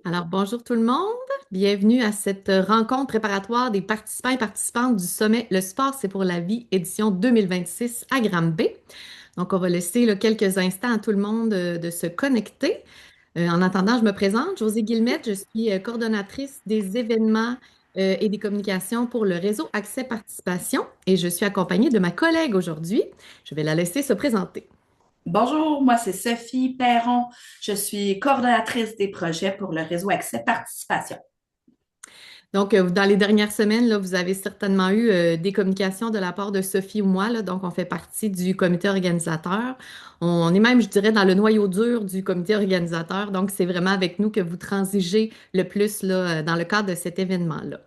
Alors, bonjour tout le monde. Bienvenue à cette rencontre préparatoire des participants et participantes du sommet Le sport, c'est pour la vie, édition 2026 à Granby. Donc, on va laisser là, quelques instants à tout le monde de se connecter. En attendant, je me présente, Josée Guillemette, je suis coordonnatrice des événements et des communications pour le réseau Accès Participation et je suis accompagnée de ma collègue aujourd'hui. Je vais la laisser se présenter. Bonjour, moi c'est Sophie Perron. Je suis coordonnatrice des projets pour le réseau Accès Participation. Donc, dans les dernières semaines, là, vous avez certainement eu des communications de la part de Sophie ou moi. Là, donc, on fait partie du comité organisateur. On est même, je dirais, dans le noyau dur du comité organisateur. Donc, c'est vraiment avec nous que vous transigez le plus là, dans le cadre de cet événement-là.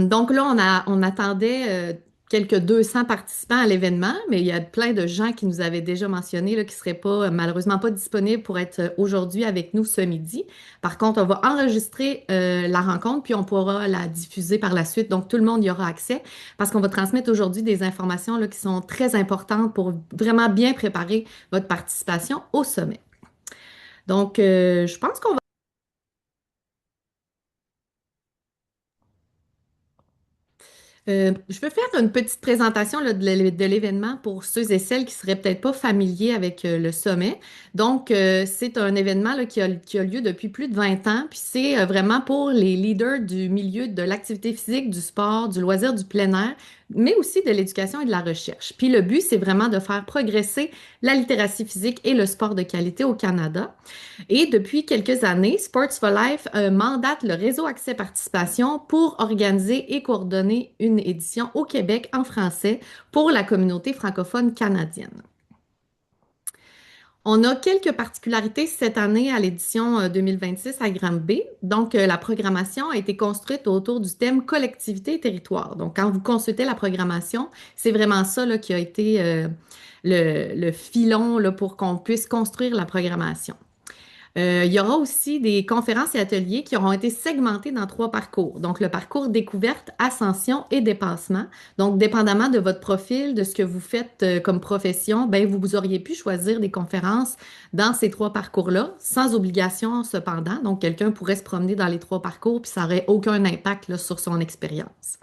Donc là, on attendait quelques 200 participants à l'événement, mais il y a plein de gens qui nous avaient déjà mentionné là, qui ne seraient pas, malheureusement pas disponibles pour être aujourd'hui avec nous ce midi. Par contre, on va enregistrer la rencontre, puis on pourra la diffuser par la suite. Donc, tout le monde y aura accès parce qu'on va transmettre aujourd'hui des informations là, qui sont très importantes pour vraiment bien préparer votre participation au sommet. Donc, je pense qu'on je veux faire une petite présentation là, de l'événement pour ceux et celles qui seraient peut-être pas familiers avec le sommet. Donc, c'est un événement là, qui a lieu depuis plus de 20 ans, puis c'est vraiment pour les leaders du milieu de l'activité physique, du sport, du loisir, du plein air, mais aussi de l'éducation et de la recherche. Puis le but, c'est vraiment de faire progresser la littératie physique et le sport de qualité au Canada. Et depuis quelques années, Sports for Life mandate le réseau Accès Participation pour organiser et coordonner une édition au Québec en français pour la communauté francophone canadienne. On a quelques particularités cette année à l'édition 2026 à Granby. Donc, la programmation a été construite autour du thème collectivité et territoire. Donc, quand vous consultez la programmation, c'est vraiment ça là, qui a été le filon là, pour qu'on puisse construire la programmation. Il y aura aussi des conférences et ateliers qui auront été segmentés dans trois parcours. Donc, le parcours découverte, ascension et dépassement. Donc, dépendamment de votre profil, de ce que vous faites comme profession, ben, vous auriez pu choisir des conférences dans ces trois parcours-là, sans obligation cependant. Donc, quelqu'un pourrait se promener dans les trois parcours, puis ça n'aurait aucun impact là, sur son expérience.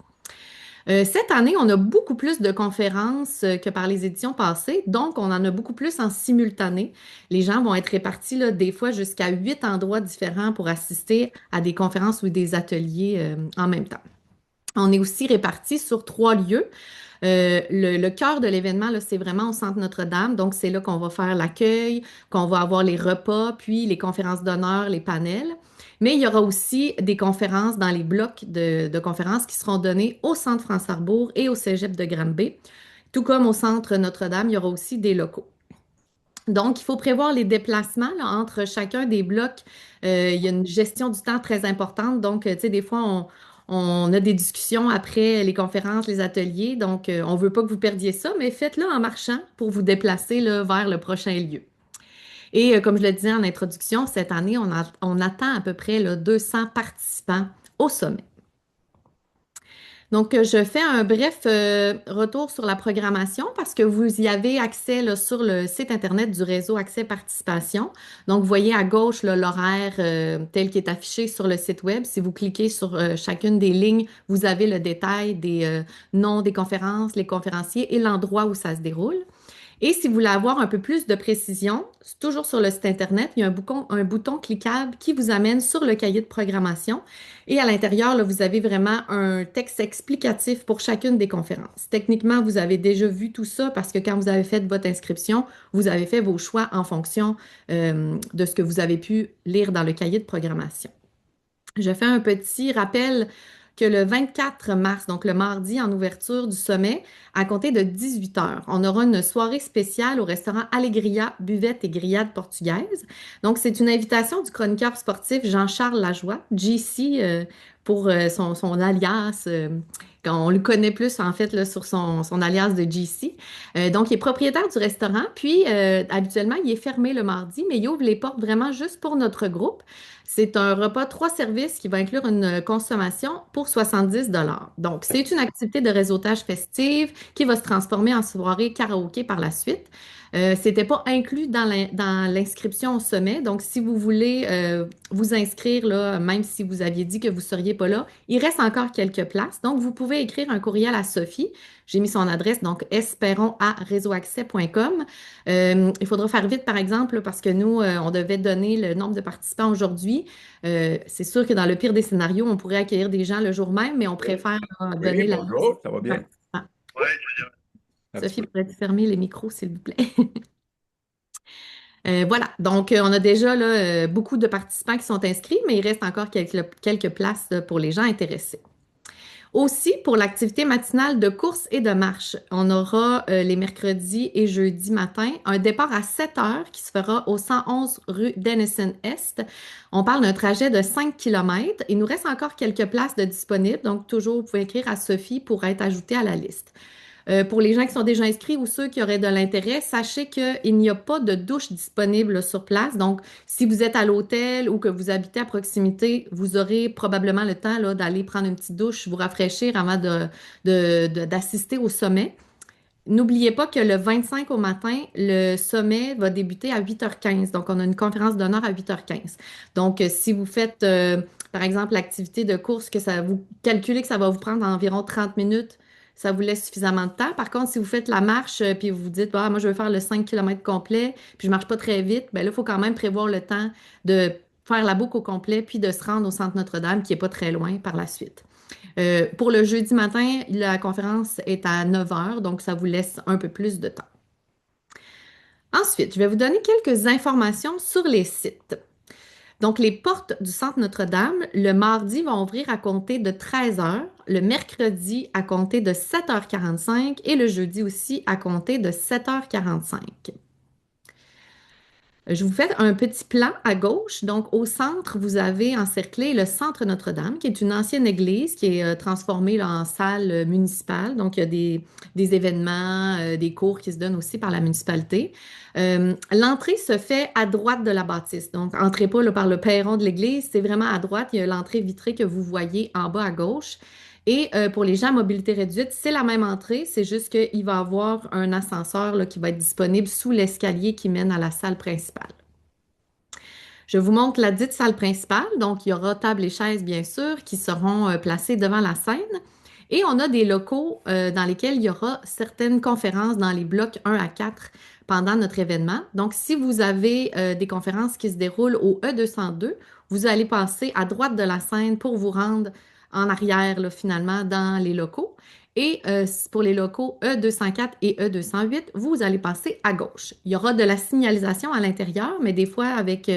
Cette année, on a beaucoup plus de conférences que par les éditions passées, donc on en a beaucoup plus en simultané. Les gens vont être répartis là, des fois jusqu'à 8 endroits différents pour assister à des conférences ou des ateliers en même temps. On est aussi répartis sur 3 lieux. Le cœur de l'événement, là, c'est vraiment au Centre Notre-Dame. Donc, c'est là qu'on va faire l'accueil, qu'on va avoir les repas, puis les conférences d'honneur, les panels. Mais il y aura aussi des conférences dans les blocs de conférences qui seront donnés au Centre France-Arbour et au Cégep de Granby. Tout comme au Centre Notre-Dame, il y aura aussi des locaux. Donc, il faut prévoir les déplacements là, entre chacun des blocs. Il y a une gestion du temps très importante. Donc, tu sais, des fois, on a des discussions après les conférences, les ateliers. Donc, on ne veut pas que vous perdiez ça, mais faites-le en marchant pour vous déplacer là, vers le prochain lieu. Et comme je le disais en introduction, cette année, on attend à peu près là, 200 participants au sommet. Donc, je fais un bref retour sur la programmation parce que vous y avez accès là, sur le site Internet du réseau Accès Participation. Donc, vous voyez à gauche là, l'horaire tel qu'il est affiché sur le site Web. Si vous cliquez sur chacune des lignes, vous avez le détail des noms des conférences, les conférenciers et l'endroit où ça se déroule. Et si vous voulez avoir un peu plus de précision, c'est toujours sur le site Internet, il y a un bouton cliquable qui vous amène sur le cahier de programmation. Et à l'intérieur, là, vous avez vraiment un texte explicatif pour chacune des conférences. Techniquement, vous avez déjà vu tout ça parce que quand vous avez fait votre inscription, vous avez fait vos choix en fonction de ce que vous avez pu lire dans le cahier de programmation. Je fais un petit rappel que le 24 mars, donc le mardi en ouverture du sommet, à compter de 18 heures, on aura une soirée spéciale au restaurant Alegria, buvette et grillade portugaise. Donc, c'est une invitation du chroniqueur sportif Jean-Charles Lajoie, GC pour son alias. On le connaît plus en fait là, sur son alias de GC. Donc, il est propriétaire du restaurant, puis habituellement, il est fermé le mardi, mais il ouvre les portes vraiment juste pour notre groupe. C'est un repas trois services qui va inclure une consommation pour 70 $. Donc, c'est une activité de réseautage festive qui va se transformer en soirée karaoké par la suite. C'était pas inclus dans l'inscription au sommet. Donc, si vous voulez vous inscrire, là, même si vous aviez dit que vous ne seriez pas là, il reste encore quelques places. Donc, vous pouvez écrire un courriel à Sophie. J'ai mis son adresse, donc esperon@réseauaccès.com. Il faudra faire vite, par exemple, parce que nous, on devait donner le nombre de participants aujourd'hui. C'est sûr que dans le pire des scénarios, on pourrait accueillir des gens le jour même, mais on Oui, préfère oui, donner la liste bonjour, ça va des bien? participants. Oui, un petit Sophie, peu. pourrais-tu fermer les micros, s'il vous plaît? Voilà, donc on a déjà là, beaucoup de participants qui sont inscrits, mais il reste encore quelques places pour les gens intéressés. Aussi, pour l'activité matinale de course et de marche, on aura les mercredis et jeudis matin un départ à 7 heures qui se fera au 111 rue Dennison-Est. On parle d'un trajet de 5 kilomètres. Il nous reste encore quelques places de disponibles, donc toujours, vous pouvez écrire à Sophie pour être ajouté à la liste. Pour les gens qui sont déjà inscrits ou ceux qui auraient de l'intérêt, sachez qu'il n'y a pas de douche disponible sur place. Donc, si vous êtes à l'hôtel ou que vous habitez à proximité, vous aurez probablement le temps là, d'aller prendre une petite douche, vous rafraîchir avant d'assister au sommet. N'oubliez pas que le 25 au matin, le sommet va débuter à 8h15. Donc, on a une conférence d'honneur à 8h15. Donc, si vous faites, par exemple, l'activité de course, que ça vous calculez que ça va vous prendre environ 30 minutes, ça vous laisse suffisamment de temps. Par contre, si vous faites la marche, puis vous vous dites, ah, moi, je veux faire le 5 km complet, puis je marche pas très vite, bien là, il faut quand même prévoir le temps de faire la boucle au complet, puis de se rendre au Centre Notre-Dame, qui est pas très loin par la suite. Pour le jeudi matin, la conférence est à 9 heures, donc ça vous laisse un peu plus de temps. Ensuite, je vais vous donner quelques informations sur les sites. Donc, les portes du Centre Notre-Dame, le mardi, vont ouvrir à compter de 13 heures, le mercredi à compter de 7h45 et le jeudi aussi à compter de 7h45. Je vous fais un petit plan à gauche. Donc, au centre, vous avez encerclé le Centre Notre-Dame, qui est une ancienne église qui est transformée là, en salle municipale. Donc, il y a des événements, des cours qui se donnent aussi par la municipalité. L'entrée se fait à droite de la bâtisse. Donc, entrez pas là, par le perron de l'église, c'est vraiment à droite. Il y a l'entrée vitrée que vous voyez en bas à gauche. Et pour les gens à mobilité réduite, c'est la même entrée, c'est juste qu'il va y avoir un ascenseur là, qui va être disponible sous l'escalier qui mène à la salle principale. Je vous montre la dite salle principale. Donc, il y aura table et chaises, bien sûr, qui seront placées devant la scène. Et on a des locaux dans lesquels il y aura certaines conférences dans les blocs 1 à 4 pendant notre événement. Donc, si vous avez des conférences qui se déroulent au E202, vous allez passer à droite de la scène pour vous rendre en arrière, là, finalement, dans les locaux. Et pour les locaux E204 et E208, vous allez passer à gauche. Il y aura de la signalisation à l'intérieur, mais des fois, avec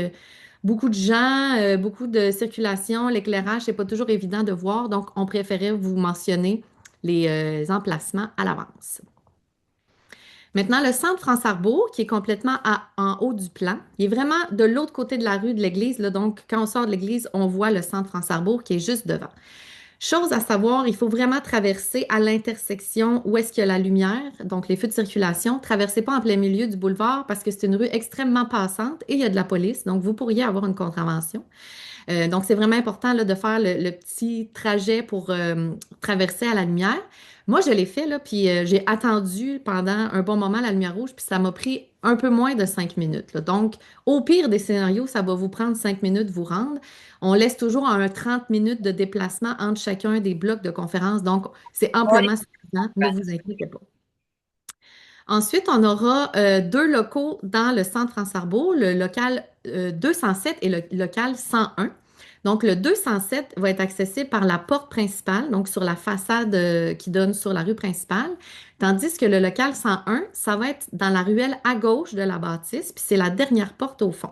beaucoup de gens, beaucoup de circulation, l'éclairage, c'est pas toujours évident de voir, donc on préférait vous mentionner les emplacements à l'avance. Maintenant, le centre France-Arbour, qui est complètement en haut du plan, il est vraiment de l'autre côté de la rue de l'église, là, donc quand on sort de l'église, on voit le centre France-Arbour qui est juste devant. Chose à savoir, il faut vraiment traverser à l'intersection où est-ce qu'il y a la lumière, donc les feux de circulation. Traversez pas en plein milieu du boulevard parce que c'est une rue extrêmement passante et il y a de la police, donc vous pourriez avoir une contravention. Donc c'est vraiment important là, de faire le petit trajet pour traverser à la lumière. Moi, je l'ai fait, là, puis j'ai attendu pendant un bon moment la lumière rouge, puis ça m'a pris un peu moins de 5 minutes, là. Donc, au pire des scénarios, ça va vous prendre 5 minutes vous rendre. On laisse toujours un 30 minutes de déplacement entre chacun des blocs de conférence, donc c'est amplement suffisant, ne vous inquiétez pas. Ensuite, on aura deux locaux dans le centre France-Arbour, le local 207 et le local 101. Donc, le 207 va être accessible par la porte principale, donc sur la façade qui donne sur la rue principale, tandis que le local 101, ça va être dans la ruelle à gauche de la bâtisse, puis c'est la dernière porte au fond.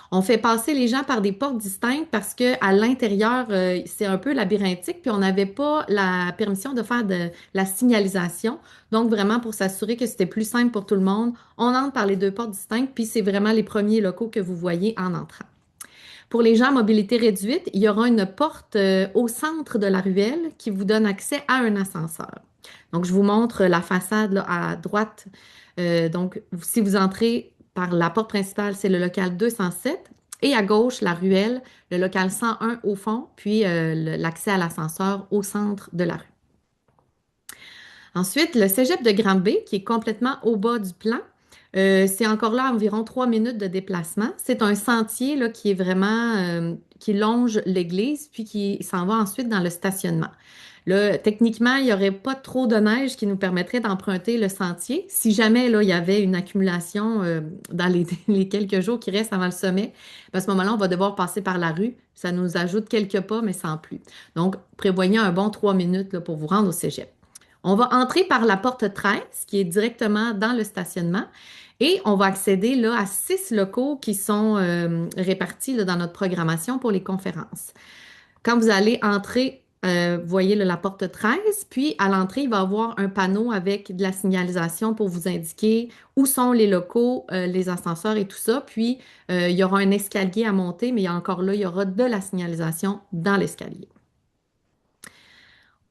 On fait passer les gens par des portes distinctes parce que à l'intérieur, c'est un peu labyrinthique, puis on n'avait pas la permission de faire de la signalisation. Donc, vraiment, pour s'assurer que c'était plus simple pour tout le monde, on entre par les deux portes distinctes, puis c'est vraiment les premiers locaux que vous voyez en entrant. Pour les gens à mobilité réduite, il y aura une porte au centre de la ruelle qui vous donne accès à un ascenseur. Donc, je vous montre la façade là, à droite. Donc, si vous entrez par la porte principale, c'est le local 207. Et à gauche, la ruelle, le local 101 au fond, puis l'accès à l'ascenseur au centre de la rue. Ensuite, le cégep de Granby, qui est complètement au bas du plan. C'est encore là environ 3 minutes de déplacement. C'est un sentier là, qui est vraiment qui longe l'église, puis qui s'en va ensuite dans le stationnement. Là, techniquement, il n'y aurait pas trop de neige qui nous permettrait d'emprunter le sentier. Si jamais là, il y avait une accumulation dans les quelques jours qui restent avant le sommet, ben, à ce moment-là, on va devoir passer par la rue. Ça nous ajoute quelques pas, mais sans plus. Donc, prévoyez un bon 3 minutes là, pour vous rendre au cégep. On va entrer par la porte 13, qui est directement dans le stationnement, et on va accéder là, à 6 locaux qui sont répartis là, dans notre programmation pour les conférences. Quand vous allez entrer, vous voyez là, la porte 13, puis à l'entrée, il va y avoir un panneau avec de la signalisation pour vous indiquer où sont les locaux, les ascenseurs et tout ça. Puis, il y aura un escalier à monter, mais encore là, il y aura de la signalisation dans l'escalier.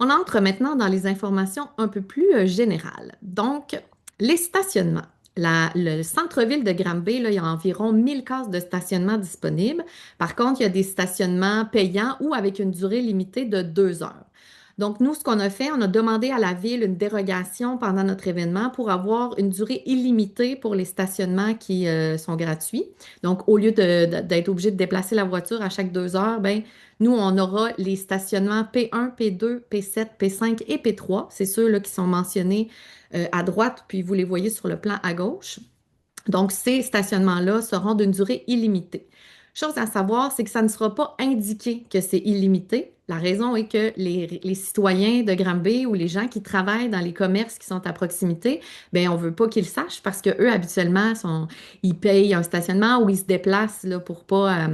On entre maintenant dans les informations un peu plus générales. Donc, les stationnements. Le centre-ville de Granby, là, il y a environ 1000 cases de stationnement disponibles. Par contre, il y a des stationnements payants ou avec une durée limitée de 2 heures. Donc, nous, ce qu'on a fait, on a demandé à la ville une dérogation pendant notre événement pour avoir une durée illimitée pour les stationnements qui sont gratuits. Donc, au lieu d'être obligé de déplacer la voiture à chaque 2 heures, ben, nous, on aura les stationnements P1, P2, P7, P5 et P3. C'est ceux là, qui sont mentionnés à droite, puis vous les voyez sur le plan à gauche. Donc, ces stationnements-là seront d'une durée illimitée. Chose à savoir, c'est que ça ne sera pas indiqué que c'est illimité. La raison est que les citoyens de Granby ou les gens qui travaillent dans les commerces qui sont à proximité, bien, on ne veut pas qu'ils le sachent parce qu'eux, habituellement, ils payent un stationnement ou ils se déplacent là, pour ne pas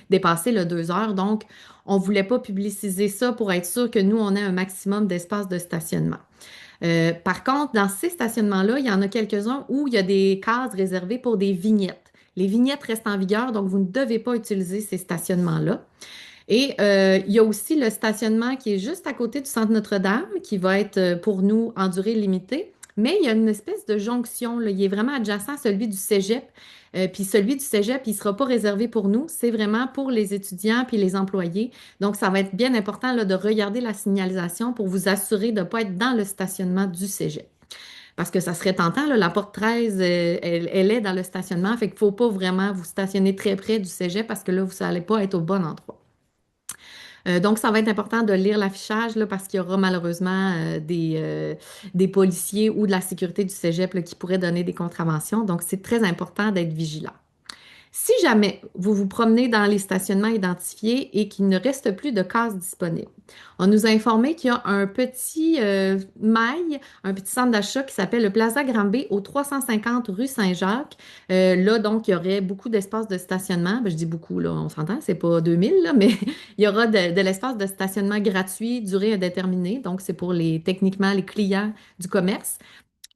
dépasser le 2 heures. Donc, on ne voulait pas publiciser ça pour être sûr que nous, on ait un maximum d'espace de stationnement. Par contre, dans ces stationnements-là, il y en a quelques-uns où il y a des cases réservées pour des vignettes. Les vignettes restent en vigueur, donc vous ne devez pas utiliser ces stationnements-là. Et il y a aussi le stationnement qui est juste à côté du Centre Notre-Dame, qui va être pour nous en durée limitée. Mais il y a une espèce de jonction, là. Il est vraiment adjacent à celui du Cégep. Puis celui du Cégep, il ne sera pas réservé pour nous. C'est vraiment pour les étudiants puis les employés. Donc, ça va être bien important là, de regarder la signalisation pour vous assurer de ne pas être dans le stationnement du Cégep. Parce que ça serait tentant, là, la porte 13, elle est dans le stationnement. Fait qu'il ne faut pas vraiment vous stationner très près du Cégep parce que là, vous n'allez pas être au bon endroit. Donc, ça va être important de lire l'affichage là, parce qu'il y aura malheureusement des policiers ou de la sécurité du cégep là, qui pourraient donner des contraventions. Donc, c'est très important d'être vigilant. Si jamais vous vous promenez dans les stationnements identifiés et qu'il ne reste plus de cases disponibles, on nous a informé qu'il y a un petit mail, un petit centre d'achat qui s'appelle le Plaza Granby au 350 rue Saint-Jacques. Là, donc, il y aurait beaucoup d'espace de stationnement. Ben, je dis beaucoup, là, on s'entend, c'est pas 2000, là, mais il y aura de l'espace de stationnement gratuit, durée indéterminée. Donc, c'est pour techniquement les clients du commerce.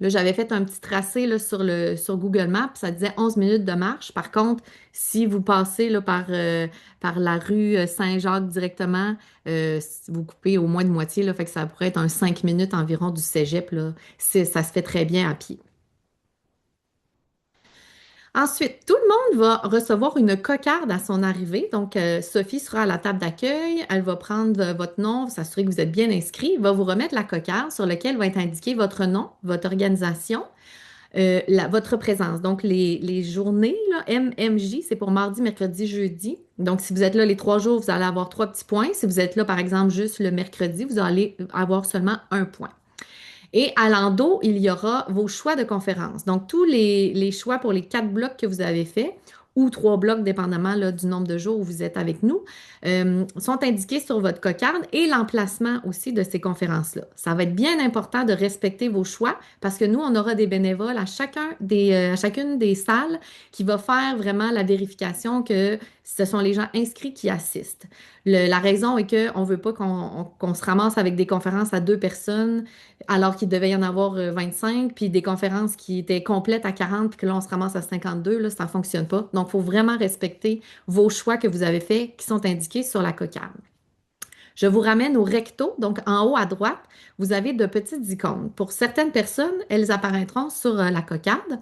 Là, j'avais fait un petit tracé là, sur Google Maps, ça disait 11 minutes de marche. Par contre, si vous passez là, par la rue Saint-Jacques directement, vous coupez au moins de moitié, là, fait que ça pourrait être un 5 minutes environ du cégep, là. Ça se fait très bien à pied. Ensuite, tout le monde va recevoir une cocarde à son arrivée. Donc, Sophie sera à la table d'accueil. Elle va prendre votre nom, s'assurer que vous êtes bien inscrit. Elle va vous remettre la cocarde sur laquelle va être indiqué votre nom, votre organisation, votre présence. Donc, les journées, là, MMJ, c'est pour mardi, mercredi, jeudi. Donc, si vous êtes là les 3 jours, vous allez avoir 3 petits points. Si vous êtes là, par exemple, juste le mercredi, vous allez avoir seulement 1 point. Et à l'endos, il y aura vos choix de conférences. Donc, tous les choix pour les 4 blocs que vous avez faits, ou 3 blocs, dépendamment là, du nombre de jours où vous êtes avec nous, sont indiqués sur votre cocarde et l'emplacement aussi de ces conférences-là. Ça va être bien important de respecter vos choix parce que nous, on aura des bénévoles à chacune des salles qui va faire vraiment la vérification que ce sont les gens inscrits qui assistent. La raison est qu'on ne veut pas qu'on se ramasse avec des conférences à 2 personnes alors qu'il devait y en avoir 25, puis des conférences qui étaient complètes à 40, puis que là, on se ramasse à 52, là, ça ne fonctionne pas. Donc, il faut vraiment respecter vos choix que vous avez faits qui sont indiqués sur la cocarde. Je vous ramène au recto. Donc, en haut à droite, vous avez de petites icônes. Pour certaines personnes, elles apparaîtront sur la cocarde.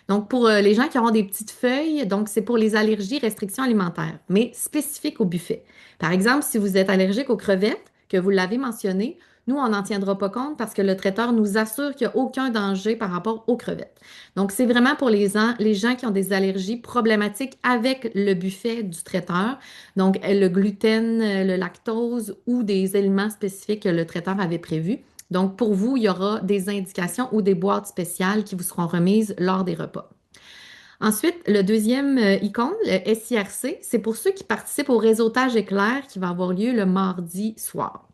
Donc, pour les gens qui auront des petites feuilles, donc c'est pour les allergies, restrictions alimentaires, mais spécifiques au buffet. Par exemple, si vous êtes allergique aux crevettes, que vous l'avez mentionné, nous, on n'en tiendra pas compte parce que le traiteur nous assure qu'il n'y a aucun danger par rapport aux crevettes. Donc, c'est vraiment pour les gens qui ont des allergies problématiques avec le buffet du traiteur. Donc, le gluten, le lactose ou des aliments spécifiques que le traiteur avait prévus. Donc, pour vous, il y aura des indications ou des boîtes spéciales qui vous seront remises lors des repas. Ensuite, le deuxième icône, le SIRC, c'est pour ceux qui participent au réseautage éclair qui va avoir lieu le mardi soir.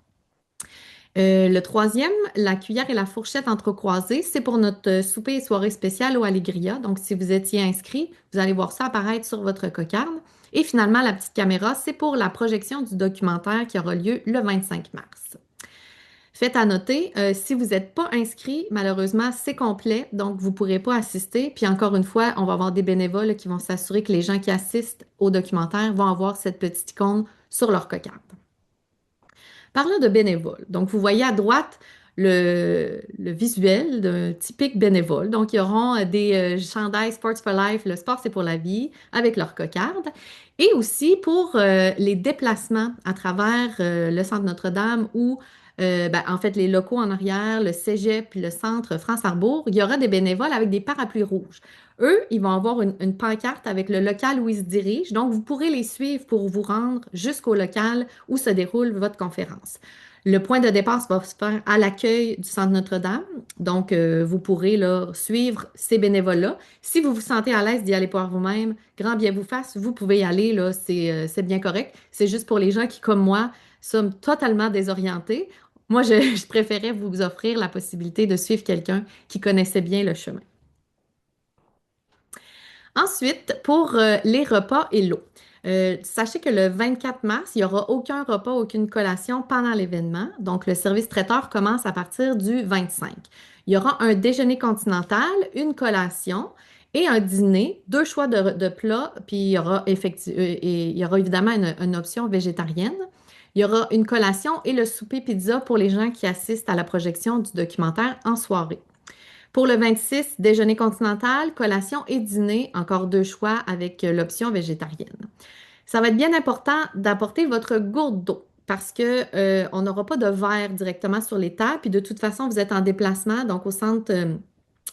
Le troisième, la cuillère et la fourchette entrecroisées, c'est pour notre souper et soirée spéciale au Allegria. Donc, si vous étiez inscrit, vous allez voir ça apparaître sur votre cocarde. Et finalement, la petite caméra, c'est pour la projection du documentaire qui aura lieu le 25 mars. Faites à noter, si vous n'êtes pas inscrit, malheureusement, c'est complet, donc vous ne pourrez pas assister. Puis encore une fois, on va avoir des bénévoles qui vont s'assurer que les gens qui assistent au documentaire vont avoir cette petite icône sur leur cocarde. Parlant de bénévoles, donc vous voyez à droite le visuel d'un typique bénévole. Donc, ils auront des chandails Sports for Life, le sport c'est pour la vie, avec leur cocarde. Et aussi pour les déplacements à travers le Centre Notre-Dame ou en fait, les locaux en arrière, le cégep puis le centre France-Arbour, il y aura des bénévoles avec des parapluies rouges. Eux, ils vont avoir une pancarte avec le local où ils se dirigent. Donc, vous pourrez les suivre pour vous rendre jusqu'au local où se déroule votre conférence. Le point de départ va se faire à l'accueil du Centre Notre-Dame. Donc, vous pourrez là, suivre ces bénévoles-là. Si vous vous sentez à l'aise d'y aller par vous-même, grand bien vous fasse, vous pouvez y aller, là, c'est bien correct. C'est juste pour les gens qui, comme moi, sommes totalement désorientés. Moi, je préférais vous offrir la possibilité de suivre quelqu'un qui connaissait bien le chemin. Ensuite, pour les repas et l'eau. Sachez que le 24 mars, il n'y aura aucun repas, aucune collation pendant l'événement. Donc, le service traiteur commence à partir du 25. Il y aura un déjeuner continental, une collation et un dîner, 2 choix de plats, puis il y aura évidemment une option végétarienne. Il y aura une collation et le souper pizza pour les gens qui assistent à la projection du documentaire en soirée. Pour le 26, déjeuner continental, collation et dîner, encore 2 choix avec l'option végétarienne. Ça va être bien important d'apporter votre gourde d'eau parce que on n'aura pas de verre directement sur les tables. Puis de toute façon, vous êtes en déplacement, donc au centre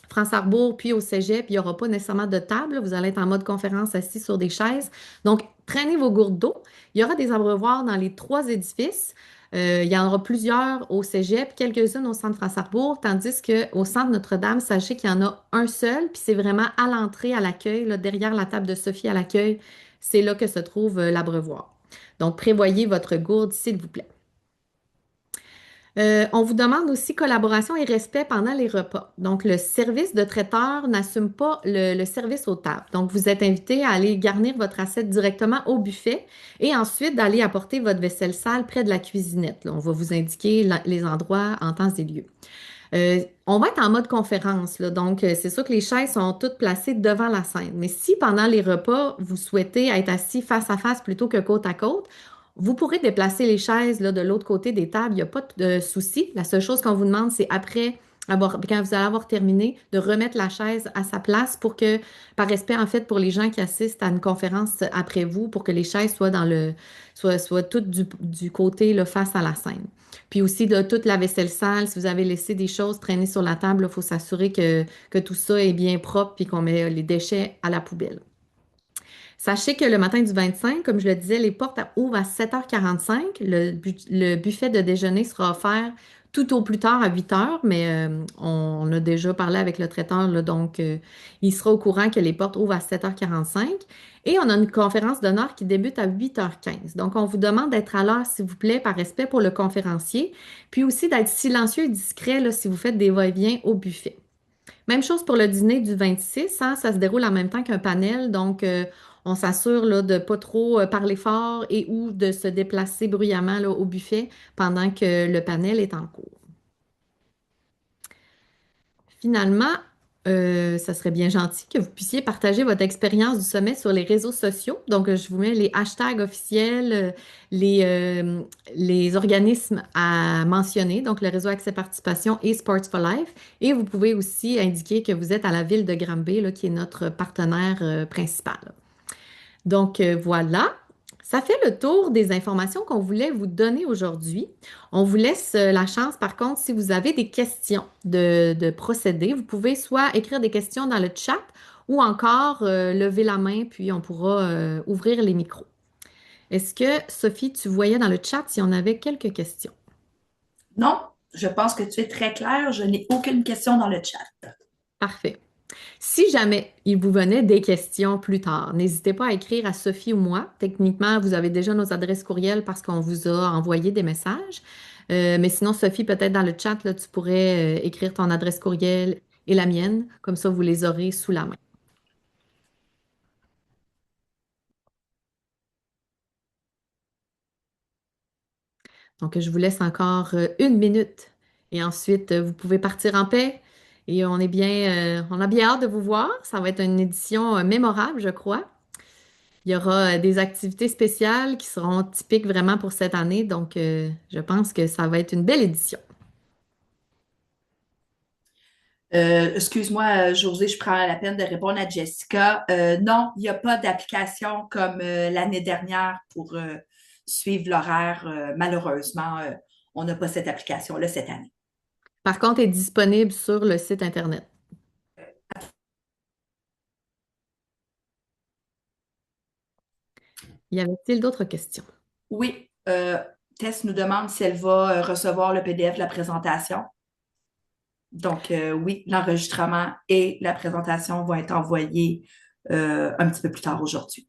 France-Arbour, puis au cégep, il n'y aura pas nécessairement de table. Vous allez être en mode conférence assis sur des chaises. Donc, traînez vos gourdes d'eau. Il y aura des abreuvoirs dans les 3 édifices. Il y en aura plusieurs au cégep, quelques-unes au centre France-Arbour, tandis qu'au centre Notre-Dame, sachez qu'il y en a un seul, puis c'est vraiment à l'entrée, à l'accueil, là, derrière la table de Sophie à l'accueil. C'est là que se trouve l'abreuvoir. Donc, prévoyez votre gourde, s'il vous plaît. On vous demande aussi collaboration et respect pendant les repas. Donc, le service de traiteur n'assume pas le service aux tables. Donc, vous êtes invité à aller garnir votre assiette directement au buffet et ensuite d'aller apporter votre vaisselle sale près de la cuisinette. Là, on va vous indiquer les endroits en temps et lieu. On va être en mode conférence, là, donc c'est sûr que les chaises sont toutes placées devant la scène. Mais si pendant les repas, vous souhaitez être assis face à face plutôt que côte à côte, vous pourrez déplacer les chaises là, de l'autre côté des tables, il n'y a pas de souci. La seule chose qu'on vous demande, c'est quand vous allez avoir terminé, de remettre la chaise à sa place pour que, par respect en fait pour les gens qui assistent à une conférence après vous, pour que les chaises soient soient toutes du côté là, face à la scène. Puis aussi, là, toute la vaisselle sale, si vous avez laissé des choses traîner sur la table, il faut s'assurer que tout ça est bien propre puis qu'on met les déchets à la poubelle. Sachez que le matin du 25, comme je le disais, les portes ouvrent à 7h45. Le buffet de déjeuner sera offert tout au plus tard à 8h, mais on a déjà parlé avec le traiteur, là, donc il sera au courant que les portes ouvrent à 7h45. Et on a une conférence d'honneur qui débute à 8h15. Donc, on vous demande d'être à l'heure, s'il vous plaît, par respect pour le conférencier, puis aussi d'être silencieux et discret là, si vous faites des va-et-vient au buffet. Même chose pour le dîner du 26, hein, ça se déroule en même temps qu'un panel, donc on s'assure là, de pas trop parler fort et ou de se déplacer bruyamment là, au buffet pendant que le panel est en cours. Finalement, ça serait bien gentil que vous puissiez partager votre expérience du sommet sur les réseaux sociaux. Donc, je vous mets les hashtags officiels, les, euh, les organismes à mentionner, donc le réseau Accès Participation et Sports for Life. Et vous pouvez aussi indiquer que vous êtes à la ville de Granby, là, qui est notre partenaire principal. Donc voilà, ça fait le tour des informations qu'on voulait vous donner aujourd'hui. On vous laisse la chance, par contre, si vous avez des questions de procéder, vous pouvez soit écrire des questions dans le chat ou encore lever la main, puis on pourra ouvrir les micros. Est-ce que, Sophie, tu voyais dans le chat si on avait quelques questions? Non, je pense que tu es très clair. Je n'ai aucune question dans le chat. Parfait. Si jamais il vous venait des questions plus tard, n'hésitez pas à écrire à Sophie ou moi. Techniquement, vous avez déjà nos adresses courriel parce qu'on vous a envoyé des messages. Mais sinon, Sophie, peut-être dans le chat, là, tu pourrais écrire ton adresse courriel et la mienne. Comme ça, vous les aurez sous la main. Donc, je vous laisse encore une minute et ensuite, vous pouvez partir en paix. Et on a bien hâte de vous voir. Ça va être une édition mémorable, je crois. Il y aura des activités spéciales qui seront typiques vraiment pour cette année. Donc, je pense que ça va être une belle édition. Excuse-moi, José, je prends la peine de répondre à Jessica. Non, il n'y a pas d'application comme l'année dernière pour suivre l'horaire. Malheureusement, on n'a pas cette application-là cette année. Par contre, elle est disponible sur le site Internet. Y avait-il d'autres questions? Oui, Tess nous demande si elle va recevoir le PDF de la présentation. Donc, oui, l'enregistrement et la présentation vont être envoyés un petit peu plus tard aujourd'hui.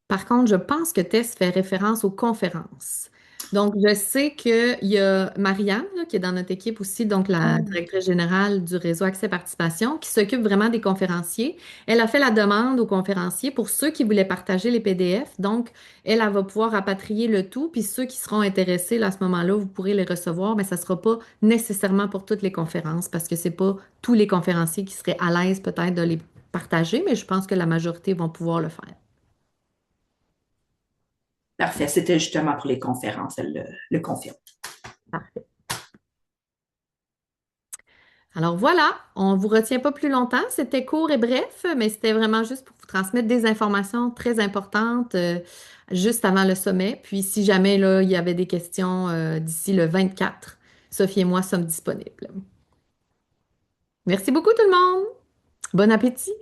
Par contre, je pense que Tess fait référence aux conférences. Donc, je sais qu'il y a Marianne, là, qui est dans notre équipe aussi, donc la Oh. directrice générale du réseau Accès Participation, qui s'occupe vraiment des conférenciers. Elle a fait la demande aux conférenciers pour ceux qui voulaient partager les PDF. Donc, elle va pouvoir rapatrier le tout. Puis ceux qui seront intéressés, là, à ce moment-là, vous pourrez les recevoir, mais ça ne sera pas nécessairement pour toutes les conférences parce que c'est pas tous les conférenciers qui seraient à l'aise peut-être de les partager, mais je pense que la majorité vont pouvoir le faire. Parfait, c'était justement pour les conférences, elle le confirme. Alors voilà, on ne vous retient pas plus longtemps. C'était court et bref, mais c'était vraiment juste pour vous transmettre des informations très importantes juste avant le sommet. Puis si jamais là, il y avait des questions d'ici le 24, Sophie et moi sommes disponibles. Merci beaucoup tout le monde. Bon appétit.